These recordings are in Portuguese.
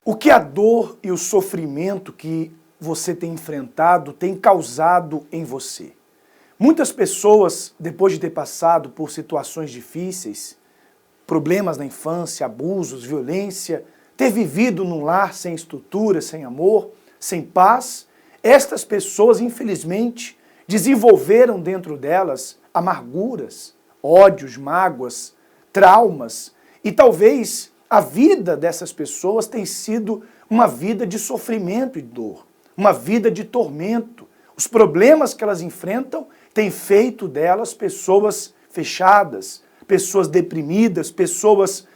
O que a dor e o sofrimento que você tem enfrentado tem causado em você? Muitas pessoas, depois de ter passado por situações difíceis, problemas na infância, abusos, violência, ter vivido num lar sem estrutura, sem amor, sem paz, estas pessoas, infelizmente, desenvolveram dentro delas amarguras, ódios, mágoas, traumas, e talvez a vida dessas pessoas tenha sido uma vida de sofrimento e dor, uma vida de tormento. Os problemas que elas enfrentam têm feito delas pessoas fechadas, pessoas deprimidas, pessoas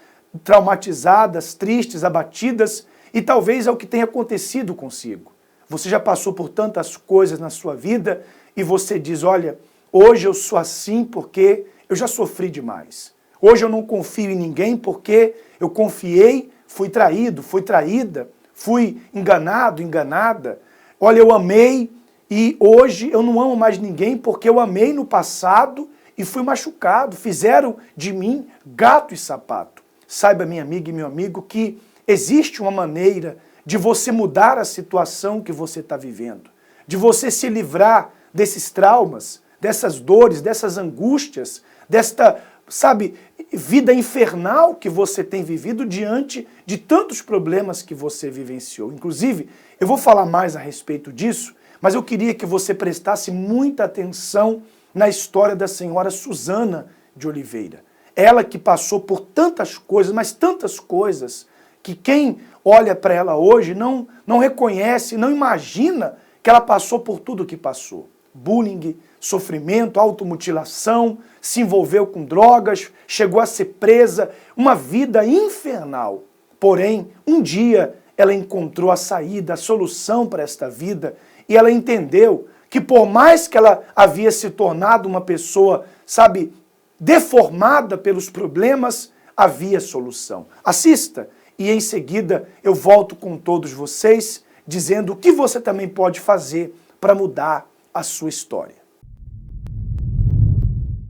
traumatizadas, tristes, abatidas, e talvez é o que tenha acontecido consigo. Você já passou por tantas coisas na sua vida e você diz, olha, hoje eu sou assim porque eu já sofri demais. Hoje eu não confio em ninguém porque eu confiei, fui traído, fui traída, fui enganado, enganada. Olha, eu amei e hoje eu não amo mais ninguém porque eu amei no passado e fui machucado. Fizeram de mim gato e sapato. Saiba, minha amiga e meu amigo, que existe uma maneira de você mudar a situação que você está vivendo, de você se livrar desses traumas, dessas dores, dessas angústias, desta, sabe, vida infernal que você tem vivido diante de tantos problemas que você vivenciou. Inclusive, eu vou falar mais a respeito disso, mas eu queria que você prestasse muita atenção na história da senhora Susana de Oliveira. Ela que passou por tantas coisas, mas tantas coisas, que quem olha para ela hoje não reconhece, não imagina que ela passou por tudo o que passou. Bullying, sofrimento, automutilação, se envolveu com drogas, chegou a ser presa, uma vida infernal. Porém, um dia ela encontrou a saída, a solução para esta vida, e ela entendeu que por mais que ela havia se tornado uma pessoa, sabe, deformada pelos problemas, havia solução. Assista e em seguida eu volto com todos vocês dizendo o que você também pode fazer para mudar a sua história.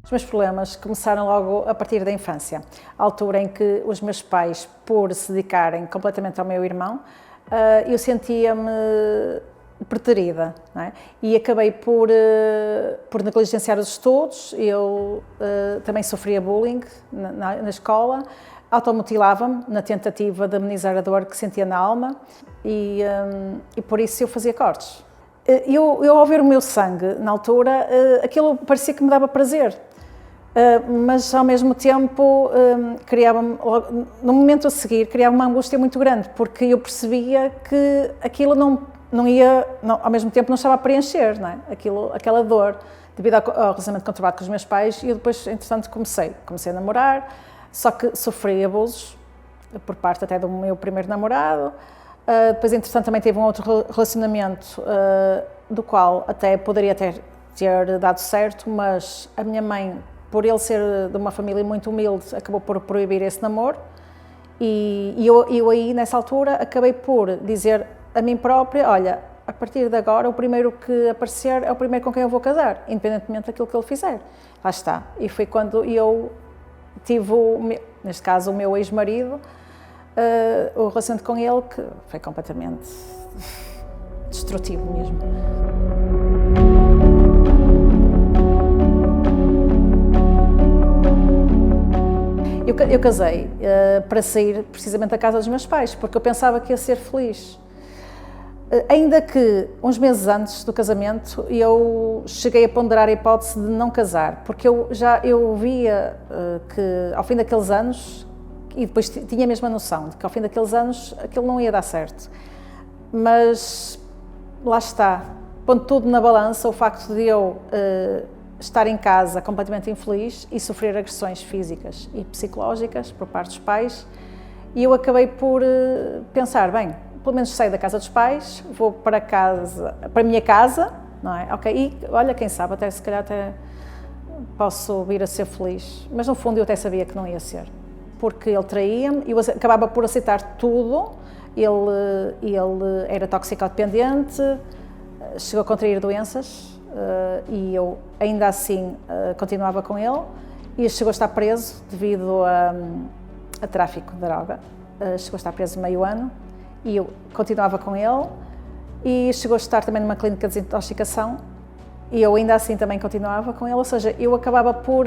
Os meus problemas começaram logo a partir da infância, a altura em que os meus pais, por se dedicarem completamente ao meu irmão, eu sentia-me preterida, não é? E acabei por negligenciar os estudos. Eu também sofria bullying na escola, automutilava-me na tentativa de amenizar a dor que sentia na alma e por isso eu fazia cortes. Eu ao ver o meu sangue, na altura, aquilo parecia que me dava prazer, mas ao mesmo tempo criava-me, no momento a seguir, criava uma angústia muito grande, porque eu percebia que aquilo não ia, ao mesmo tempo não estava a preencher, não é? Aquela dor, devido ao relacionamento conturbado com os meus pais, e eu depois, entretanto, comecei a namorar, só que sofri abusos, por parte até do meu primeiro namorado. Depois, entretanto, também tive um outro relacionamento do qual até poderia ter dado certo, mas a minha mãe, por ele ser de uma família muito humilde, acabou por proibir esse namoro e eu aí, nessa altura, acabei por dizer a mim própria, olha, a partir de agora, o primeiro que aparecer é o primeiro com quem eu vou casar, independentemente daquilo que ele fizer. Lá está. E foi quando eu tive, neste caso, o meu ex-marido, o relacionamento com ele, que foi completamente destrutivo mesmo. Eu casei para sair precisamente da casa dos meus pais, porque eu pensava que ia ser feliz. Ainda que, uns meses antes do casamento, eu cheguei a ponderar a hipótese de não casar, porque eu via que, ao fim daqueles anos, e depois tinha a mesma noção de que, ao fim daqueles anos, aquilo não ia dar certo. Mas, lá está, pondo tudo na balança, o facto de eu estar em casa completamente infeliz e sofrer agressões físicas e psicológicas por parte dos pais, e eu acabei por pensar, bem, pelo menos saio da casa dos pais, vou para a minha casa, não é? Ok, e olha, quem sabe, até se calhar até posso vir a ser feliz. Mas no fundo eu até sabia que não ia ser, porque ele traía-me, eu acabava por aceitar tudo. Ele era toxicodependente, chegou a contrair doenças e eu ainda assim continuava com ele, e chegou a estar preso devido a tráfico de droga. Chegou a estar preso meio ano. E eu continuava com ele e chegou a estar também numa clínica de desintoxicação e eu ainda assim também continuava com ele, ou seja, eu acabava por...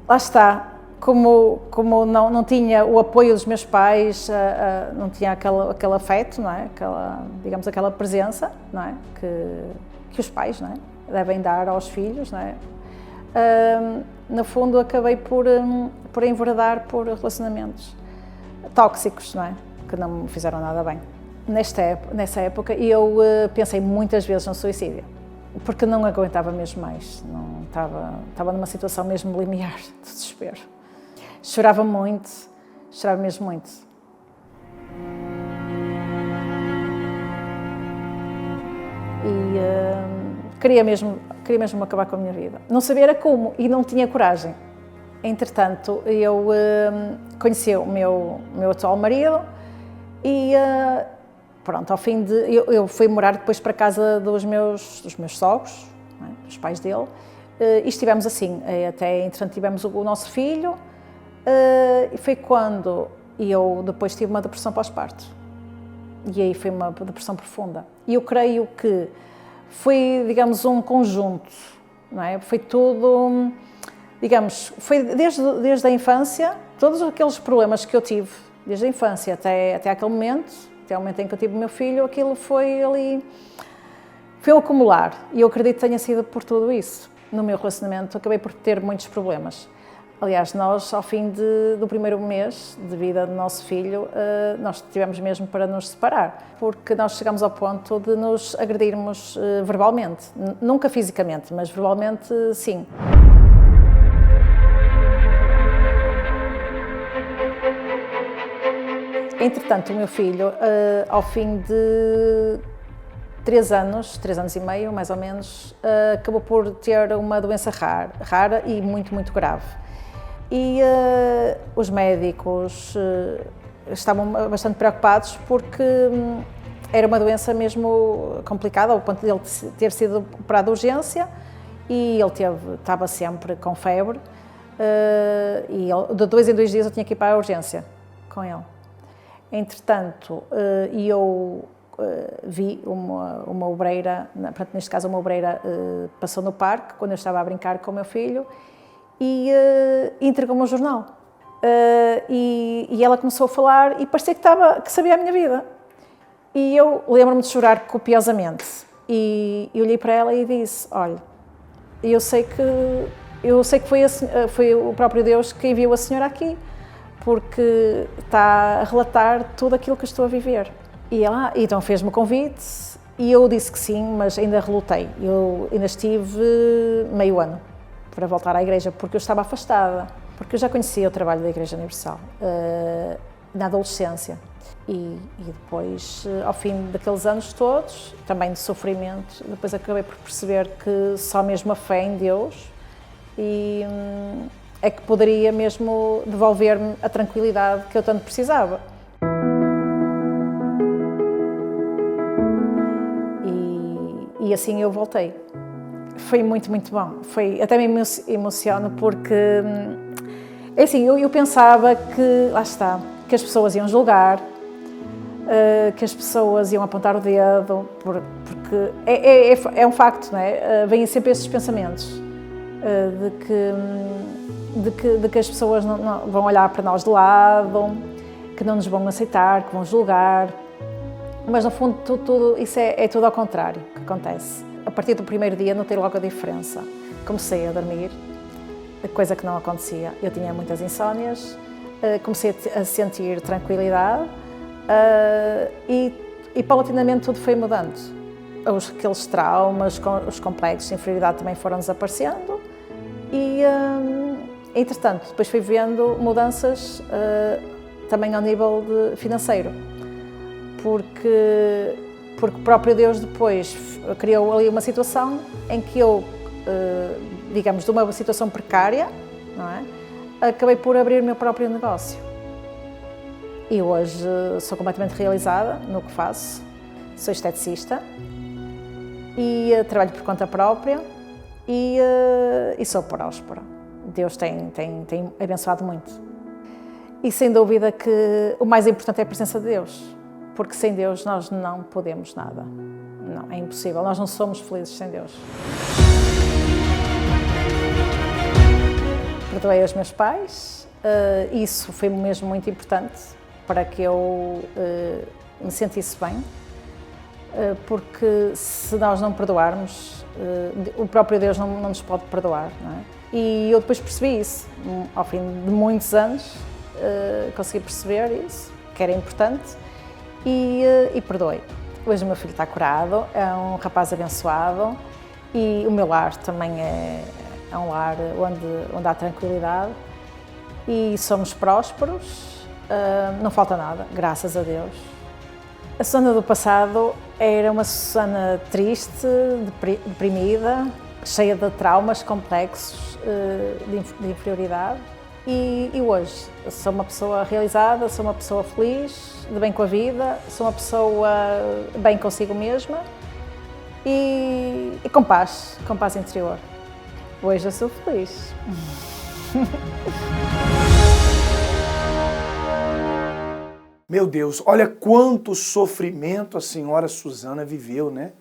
lá está, como não tinha o apoio dos meus pais, não tinha aquele afeto, não é? Digamos, aquela presença, não é? Que os pais, não é? Devem dar aos filhos, não é? No fundo, acabei por enveredar por relacionamentos tóxicos, não é? Que não me fizeram nada bem. Nessa época, eu pensei muitas vezes no suicídio, porque não aguentava mesmo mais, não estava numa situação mesmo limiar de desespero. Chorava mesmo muito. E queria mesmo acabar com a minha vida. Não sabia era como e não tinha coragem. Entretanto, eu conheci o meu atual marido e pronto, ao fim de... Eu fui morar depois para a casa dos meus sogros, não é? Dos pais dele, e estivemos assim, até entretanto tivemos o nosso filho, e foi quando eu depois tive uma depressão pós-parto. E aí foi uma depressão profunda. E eu creio que foi, digamos, um conjunto, não é? Foi tudo, digamos, foi desde a infância, todos aqueles problemas que eu tive, desde a infância até aquele momento, até o momento em que eu tive o meu filho, aquilo foi ali, foi um acumular. E eu acredito que tenha sido por tudo isso. No meu relacionamento, acabei por ter muitos problemas. Aliás, nós, ao fim do primeiro mês de vida do nosso filho, nós tivemos mesmo para nos separar, porque nós chegamos ao ponto de nos agredirmos verbalmente. Nunca fisicamente, mas verbalmente, sim. Entretanto, o meu filho, ao fim de 3 anos e meio, mais ou menos, acabou por ter uma doença rara e muito, muito grave. E os médicos estavam bastante preocupados porque era uma doença mesmo complicada, ao ponto de ele ter sido operado de urgência e ele estava sempre com febre e de 2 em 2 dias eu tinha que ir para a urgência com ele. Entretanto, eu vi uma obreira, neste caso uma obreira passou no parque quando eu estava a brincar com o meu filho e entregou-me um jornal. E ela começou a falar e parecia que sabia a minha vida. E eu lembro-me de chorar copiosamente. E olhei para ela e disse, olha, eu sei que foi o próprio Deus que enviou a senhora aqui, porque está a relatar tudo aquilo que eu estou a viver. E ela então fez-me o convite e eu disse que sim, mas ainda relutei. Eu ainda estive meio ano para voltar à igreja, porque eu estava afastada, porque eu já conhecia o trabalho da Igreja Universal na adolescência. E depois, ao fim daqueles anos todos, também de sofrimento, depois acabei por perceber que só mesmo a fé em Deus é que poderia mesmo devolver-me a tranquilidade que eu tanto precisava. E assim eu voltei. Foi muito, muito bom. Até me emociono porque, é assim, eu pensava que, lá está, que as pessoas iam julgar, que as pessoas iam apontar o dedo, porque é um facto, não é? Vêm sempre esses pensamentos de que as pessoas não vão olhar para nós de lado, que não nos vão aceitar, que vão julgar. Mas, no fundo, tudo isso é tudo ao contrário que acontece. A partir do primeiro dia, notei logo a diferença. Comecei a dormir, coisa que não acontecia. Eu tinha muitas insónias, comecei a sentir tranquilidade e paulatinamente tudo foi mudando. Aqueles traumas, os complexos de inferioridade também foram desaparecendo e, entretanto, depois fui vendo mudanças também ao nível financeiro. Porque o próprio Deus depois criou ali uma situação em que eu, digamos, de uma situação precária, não é? Acabei por abrir o meu próprio negócio. E hoje sou completamente realizada no que faço, sou esteticista e trabalho por conta própria e sou próspera. Deus tem abençoado muito. E sem dúvida que o mais importante é a presença de Deus, porque sem Deus nós não podemos nada. Não, é impossível, nós não somos felizes sem Deus. Perdoei os meus pais, isso foi mesmo muito importante para que eu me sentisse bem, porque se nós não perdoarmos, o próprio Deus não nos pode perdoar, não é? E eu depois percebi isso, ao fim de muitos anos, consegui perceber isso, que era importante, e perdoei. Hoje o meu filho está curado, é um rapaz abençoado, e o meu lar também é um lar onde há tranquilidade, e somos prósperos, não falta nada, graças a Deus. A Susana do passado era uma Susana triste, deprimida, cheia de traumas complexos, de inferioridade. E hoje sou uma pessoa realizada, sou uma pessoa feliz, de bem com a vida, sou uma pessoa bem consigo mesma e com paz interior. Hoje eu sou feliz. Meu Deus, olha quanto sofrimento a senhora Susana viveu, né?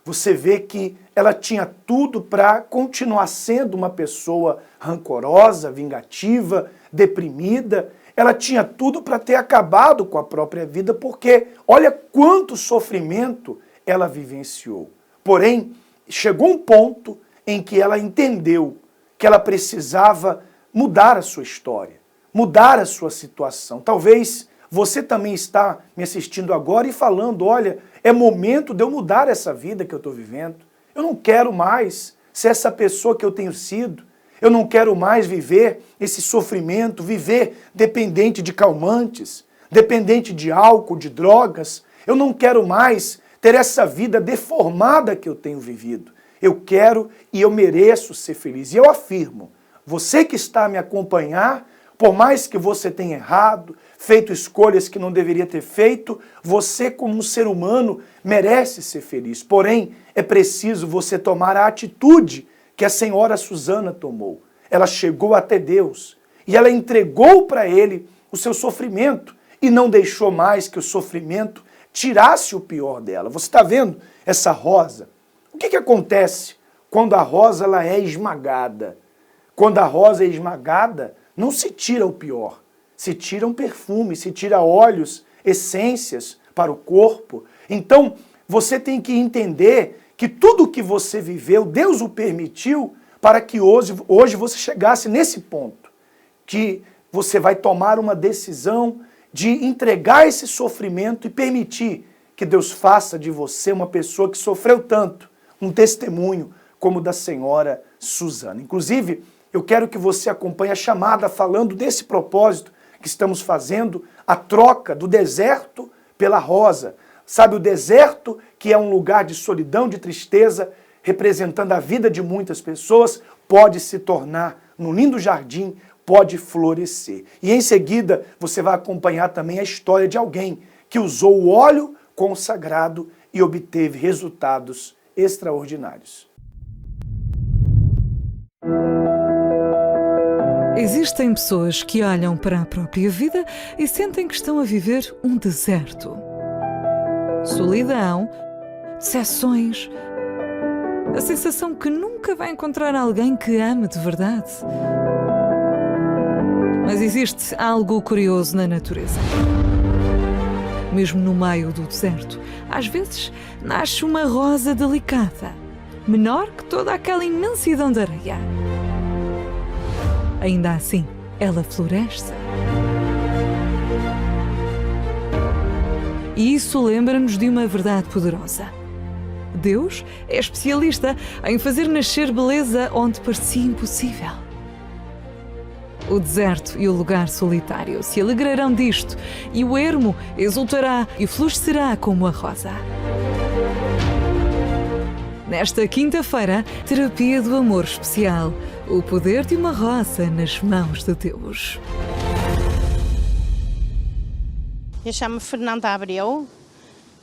Você vê que ela tinha tudo para continuar sendo uma pessoa rancorosa, vingativa, deprimida. Ela tinha tudo para ter acabado com a própria vida, porque olha quanto sofrimento ela vivenciou. Porém, chegou um ponto em que ela entendeu que ela precisava mudar a sua história, mudar a sua situação. Talvez você também está me assistindo agora e falando, olha, é momento de eu mudar essa vida que eu estou vivendo. Eu não quero mais ser essa pessoa que eu tenho sido. Eu não quero mais viver esse sofrimento, viver dependente de calmantes, dependente de álcool, de drogas. Eu não quero mais ter essa vida deformada que eu tenho vivido. Eu quero e eu mereço ser feliz. E eu afirmo, você que está a me acompanhar, por mais que você tenha errado, feito escolhas que não deveria ter feito, você como um ser humano merece ser feliz. Porém, é preciso você tomar a atitude que a senhora Susana tomou. Ela chegou até Deus e ela entregou para Ele o seu sofrimento e não deixou mais que o sofrimento tirasse o pior dela. Você está vendo essa rosa? O que acontece quando a rosa ela é esmagada? Quando a rosa é esmagada, não se tira o pior, se tira um perfume, se tira óleos, essências para o corpo. Então, você tem que entender que tudo o que você viveu, Deus o permitiu para que hoje você chegasse nesse ponto, que você vai tomar uma decisão de entregar esse sofrimento e permitir que Deus faça de você uma pessoa que sofreu tanto, um testemunho como o da senhora Susana. Inclusive, eu quero que você acompanhe a chamada falando desse propósito que estamos fazendo, a troca do deserto pela rosa. Sabe, o deserto, que é um lugar de solidão, de tristeza, representando a vida de muitas pessoas, pode se tornar num lindo jardim, pode florescer. E em seguida, você vai acompanhar também a história de alguém que usou o óleo consagrado e obteve resultados extraordinários. Existem pessoas que olham para a própria vida e sentem que estão a viver um deserto. Solidão, decepções, a sensação que nunca vai encontrar alguém que ame de verdade. Mas existe algo curioso na natureza. Mesmo no meio do deserto, às vezes nasce uma rosa delicada, menor que toda aquela imensidão de areia. Ainda assim, ela floresce. E isso lembra-nos de uma verdade poderosa. Deus é especialista em fazer nascer beleza onde parecia impossível. O deserto e o lugar solitário se alegrarão disto, e o ermo exultará e florescerá como a rosa. Nesta quinta-feira, terapia do amor especial, o poder de uma rosa nas mãos de Deus. Eu chamo-me Fernanda Abreu.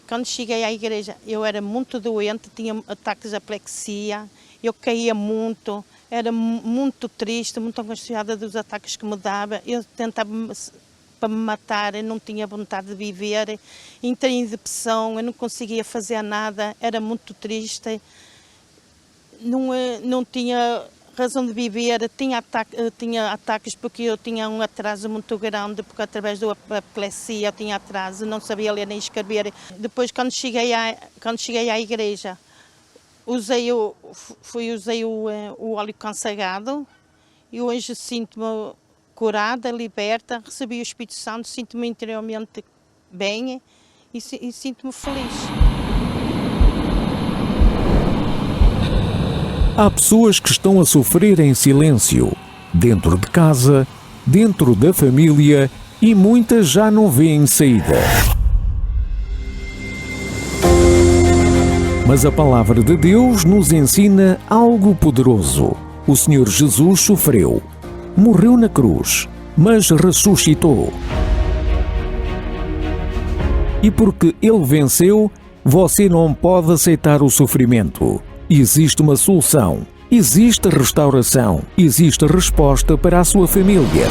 Quando cheguei à igreja, eu era muito doente, tinha ataques de aplexia, eu caía muito, era muito triste, muito angustiada dos ataques que me dava. Eu tentava para me matar, eu não tinha vontade de viver, entrei em depressão, eu não conseguia fazer nada, era muito triste, não tinha razão de viver, tinha ataques porque eu tinha um atraso muito grande, porque através da epilepsia eu tinha atraso, não sabia ler nem escrever. Depois, quando cheguei à igreja, usei o óleo consagrado e hoje sinto-me curada, liberta, recebi o Espírito Santo, sinto-me interiormente bem e sinto-me feliz. Há pessoas que estão a sofrer em silêncio, dentro de casa, dentro da família, e muitas já não veem saída. Mas a palavra de Deus nos ensina algo poderoso. O Senhor Jesus sofreu, morreu na cruz, mas ressuscitou. E porque Ele venceu, você não pode aceitar o sofrimento. Existe uma solução, existe restauração, existe resposta para a sua família.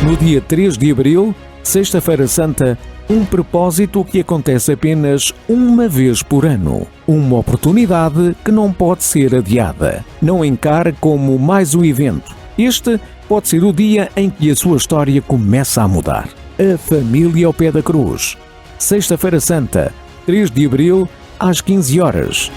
No dia 3 de abril, Sexta-feira Santa, um propósito que acontece apenas uma vez por ano. Uma oportunidade que não pode ser adiada. Não encare como mais um evento. Este pode ser o dia em que a sua história começa a mudar. A família ao pé da cruz. Sexta-feira Santa, 3 de abril, às 15 horas.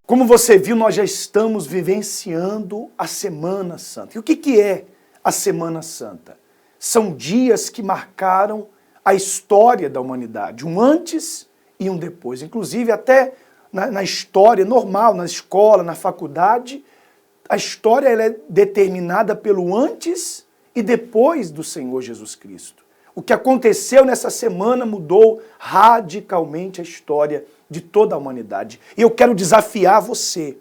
Como você viu, nós já estamos vivenciando a Semana Santa. E o que é a Semana Santa? São dias que marcaram a história da humanidade, um antes e um depois. Inclusive, até na história normal, na escola, na faculdade, a história ela é determinada pelo antes e depois do Senhor Jesus Cristo. O que aconteceu nessa semana mudou radicalmente a história de toda a humanidade. E eu quero desafiar você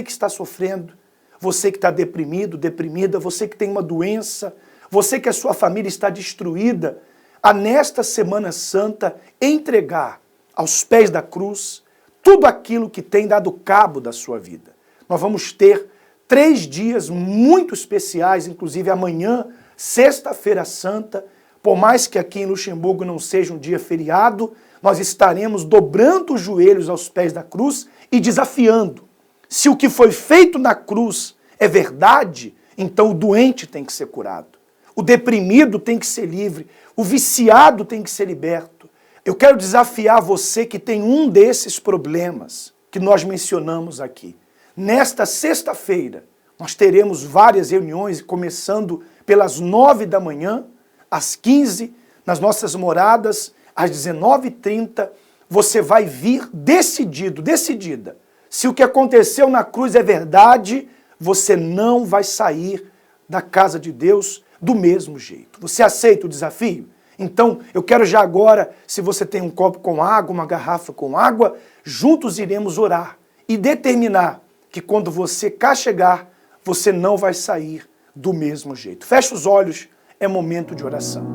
que está sofrendo, você que está deprimido, deprimida, você que tem uma doença, você que a sua família está destruída, a nesta Semana Santa entregar aos pés da cruz tudo aquilo que tem dado cabo da sua vida. Nós vamos ter 3 dias muito especiais, inclusive amanhã, Sexta-feira Santa. Por mais que aqui em Luxemburgo não seja um dia feriado, nós estaremos dobrando os joelhos aos pés da cruz e desafiando. Se o que foi feito na cruz é verdade, então o doente tem que ser curado. O deprimido tem que ser livre. O viciado tem que ser liberto. Eu quero desafiar você que tem um desses problemas que nós mencionamos aqui. Nesta sexta-feira, nós teremos várias reuniões, começando pelas 9 da manhã, às 15, nas nossas moradas, às 19h30, você vai vir decidida. Se o que aconteceu na cruz é verdade, você não vai sair da casa de Deus do mesmo jeito. Você aceita o desafio? Então, eu quero já agora, se você tem um copo com água, uma garrafa com água, juntos iremos orar e determinar que quando você cá chegar, você não vai sair do mesmo jeito. Feche os olhos. É momento de oração.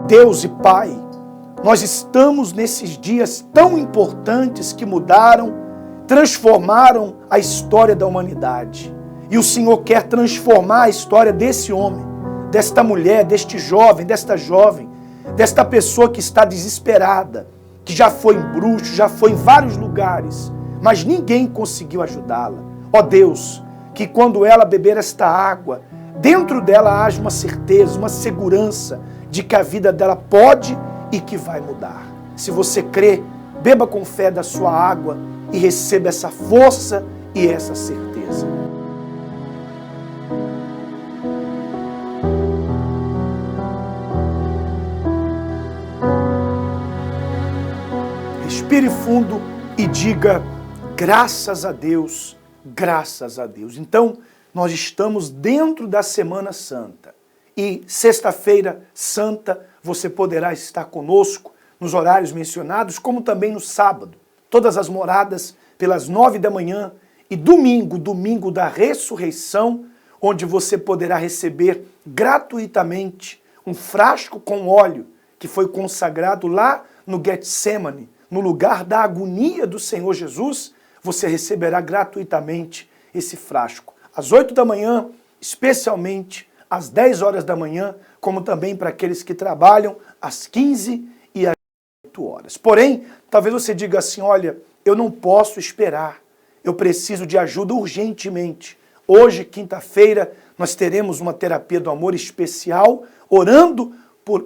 Deus e Pai, nós estamos nesses dias tão importantes que mudaram, transformaram a história da humanidade. E o Senhor quer transformar a história desse homem, desta mulher, deste jovem, desta jovem, desta pessoa que está desesperada, que já foi em bruxo, já foi em vários lugares, mas ninguém conseguiu ajudá-la. Ó Deus, que quando ela beber esta água, dentro dela haja uma certeza, uma segurança de que a vida dela pode e que vai mudar. Se você crê, beba com fé da sua água e receba essa força e essa certeza. Respire fundo e diga: graças a Deus. Graças a Deus. Então, nós estamos dentro da Semana Santa. E Sexta-feira Santa, você poderá estar conosco nos horários mencionados, como também no sábado. Todas as moradas pelas 9 da manhã e domingo da ressurreição, onde você poderá receber gratuitamente um frasco com óleo que foi consagrado lá no Getsemane, no lugar da agonia do Senhor Jesus. Você receberá gratuitamente esse frasco. Às 8 da manhã, especialmente às 10 horas da manhã, como também para aqueles que trabalham às 15 e às 8 horas. Porém, talvez você diga assim, olha, eu não posso esperar, eu preciso de ajuda urgentemente. Hoje, quinta-feira, nós teremos uma terapia do amor especial, orando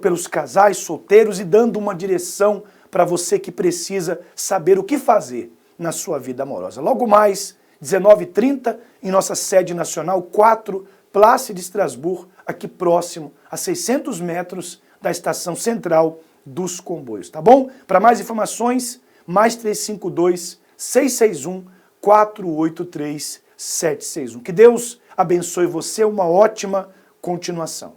pelos casais solteiros e dando uma direção para você que precisa saber o que fazer na sua vida amorosa. Logo mais, 19h30, em nossa sede nacional, 4, Place de Estrasburgo, aqui próximo, a 600 metros da estação central dos comboios, tá bom? Para mais informações, mais 352 661 483 761. Que Deus abençoe você, uma ótima continuação.